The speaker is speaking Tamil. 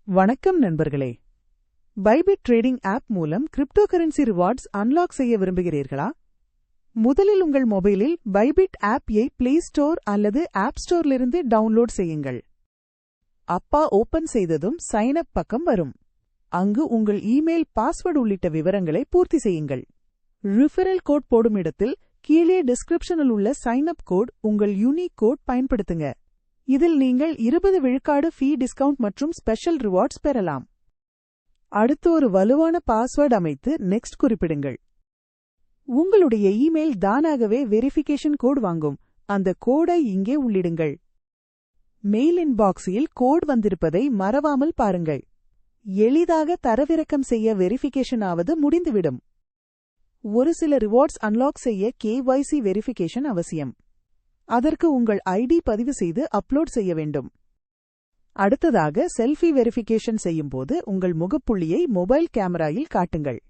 வணக்கம் நண்பர்களே. பைபிட் ட்ரேடிங் ஆப் மூலம் கிரிப்டோகரன்சி ரிவார்ட்ஸ் அன்லாக் செய்ய விரும்புகிறீர்களா? முதலில் உங்கள் மொபைலில் பைபிட் ஆப்பை பிளே ஸ்டோர் அல்லது ஆப் ஸ்டோரிலிருந்து டவுன்லோட் செய்யுங்கள். ஓபன் செய்ததும் சைன் அப் பக்கம் வரும். அங்கு உங்கள் இமெயில், பாஸ்வேர்டு உள்ளிட்ட விவரங்களை பூர்த்தி செய்யுங்கள். ரிஃபரல் கோட் போடும் இடத்தில் கீழே டிஸ்கிரிப்ஷனில் உள்ள சைன் அப் கோட், உங்கள் யூனிக் கோட் பயன்படுத்துங்க. இதில் நீங்கள் 20 விழுக்காடு ஃபீ டிஸ்கவுண்ட் மற்றும் ஸ்பெஷல் ரிவார்ட்ஸ் பெறலாம். அடுத்து ஒரு வலுவான பாஸ்வேர்டு அமைத்து நெக்ஸ்ட் குறிப்பிடுங்கள். உங்களுடைய இமெயில் தானாகவே வெரிஃபிகேஷன் கோட் வாங்கும். அந்த கோடை இங்கே உள்ளிடுங்கள். மெயில் இன்பாக்ஸில் கோட் வந்திருப்பதை மறவாமல் பாருங்கள். எளிதாக தரவிறக்கம் செய்ய வெரிஃபிகேஷன் ஆவது முடிந்துவிடும். ஒரு சில ரிவார்ட்ஸ் அன்லாக் செய்ய KYC வெரிஃபிகேஷன் அவசியம். அதற்கு உங்கள் ஐடி பதிவு செய்து அப்லோட் செய்ய வேண்டும். அடுத்ததாக செல்ஃபி வெரிஃபிகேஷன் செய்யும்போது உங்கள் முகப்புள்ளியை மொபைல் கேமராவில் காட்டுங்கள்.